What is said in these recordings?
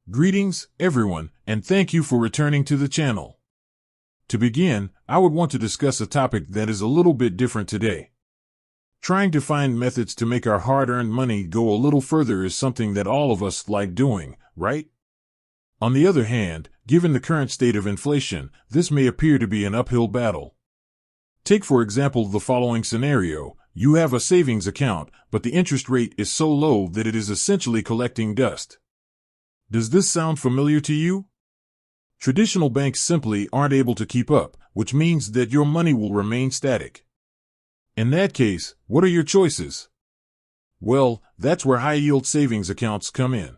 Greetings, everyone, and thank you for returning to the channel. To begin, I would want to discuss a topic that is a little bit different today. Trying to find methods to make our hard-earned money go a little further is something that all of us like doing, right? On the other hand, given the current state of inflation, this may appear to be an uphill battle. Take for example the following scenario. You have a savings account, but the interest rate is so low that it is essentially collecting dust. Does this sound familiar to you? Traditional banks simply aren't able to keep up, which means that your money will remain static. In that case, what are your choices? Well, that's where high-yield savings accounts come in.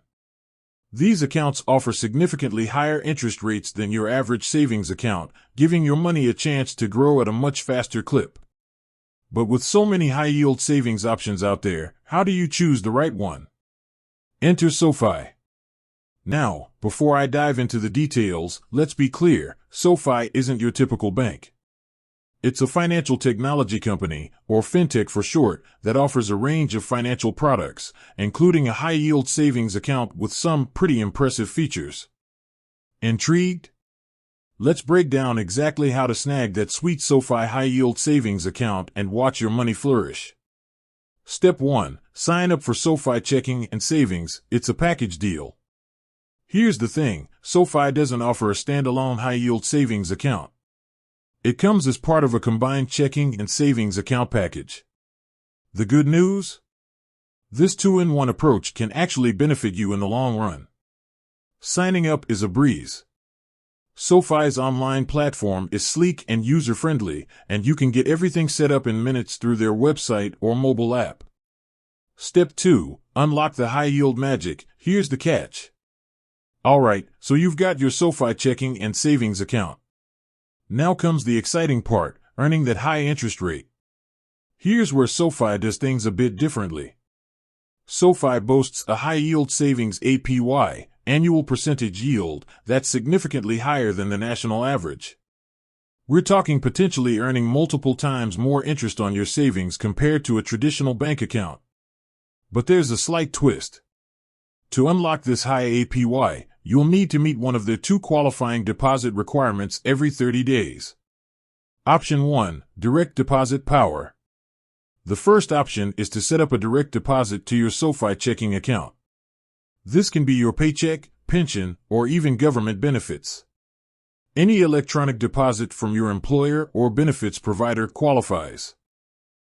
These accounts offer significantly higher interest rates than your average savings account, giving your money a chance to grow at a much faster clip. But with so many high-yield savings options out there, how do you choose the right one? Enter Sofi. Now, before I dive into the details, let's be clear, Sofi isn't your typical bank. It's a financial technology company, or fintech for short, that offers a range of financial products, including a high-yield savings account with some pretty impressive features. Intrigued? Let's break down exactly how to snag that sweet Sofi high-yield savings account and watch your money flourish. Step 1. Sign up for Sofi Checking and Savings. It's a package deal. Here's the thing, Sofi doesn't offer a standalone high-yield savings account. It comes as part of a combined checking and savings account package. The good news? This two-in-one approach can actually benefit you in the long run. Signing up is a breeze. Sofi's online platform is sleek and user-friendly, and you can get everything set up in minutes through their website or mobile app. Step 2. Unlock the high-yield magic. Here's the catch. Alright, so you've got your Sofi checking and savings account. Now comes the exciting part, earning that high interest rate. Here's where Sofi does things a bit differently. Sofi boasts a high-yield savings APY, annual percentage yield, that's significantly higher than the national average. We're talking potentially earning multiple times more interest on your savings compared to a traditional bank account. But there's a slight twist. To unlock this high APY, you'll need to meet one of their two qualifying deposit requirements every 30 days. Option 1. Direct deposit power. The first option is to set up a direct deposit to your Sofi checking account. This can be your paycheck, pension, or even government benefits. Any electronic deposit from your employer or benefits provider qualifies.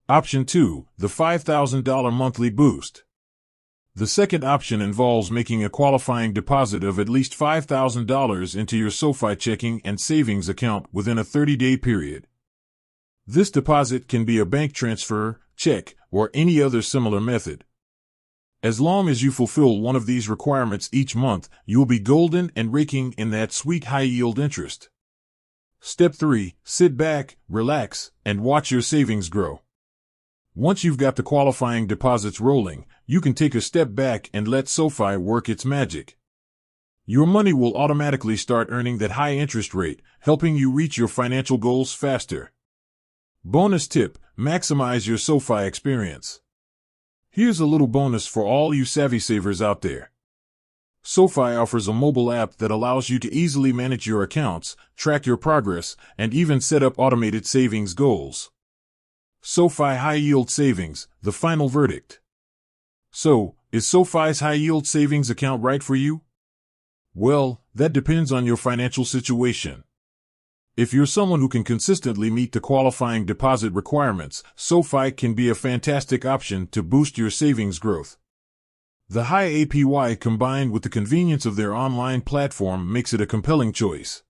Option 2. The $5,000 monthly boost. The second option involves making a qualifying deposit of at least $5,000 into your Sofi checking and savings account within a 30-day period. This deposit can be a bank transfer, check, or any other similar method. As long as you fulfill one of these requirements each month, you'll be golden and raking in that sweet high-yield interest. Step 3. Sit back, relax, and watch your savings grow. Once you've got the qualifying deposits rolling, you can take a step back and let Sofi work its magic. Your money will automatically start earning that high interest rate, helping you reach your financial goals faster. Bonus tip: maximize your Sofi experience. Here's a little bonus for all you savvy savers out there. Sofi offers a mobile app that allows you to easily manage your accounts, track your progress, and even set up automated savings goals. Sofi High-Yield Savings, the final verdict. So, is Sofi's high-yield savings account right for you? Well, that depends on your financial situation. If you're someone who can consistently meet the qualifying deposit requirements, Sofi can be a fantastic option to boost your savings growth. The high APY combined with the convenience of their online platform makes it a compelling choice.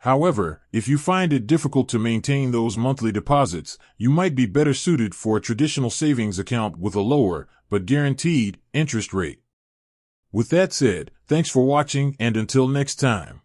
However, if you find it difficult to maintain those monthly deposits, you might be better suited for a traditional savings account with a lower, but guaranteed, interest rate. With that said, thanks for watching and until next time.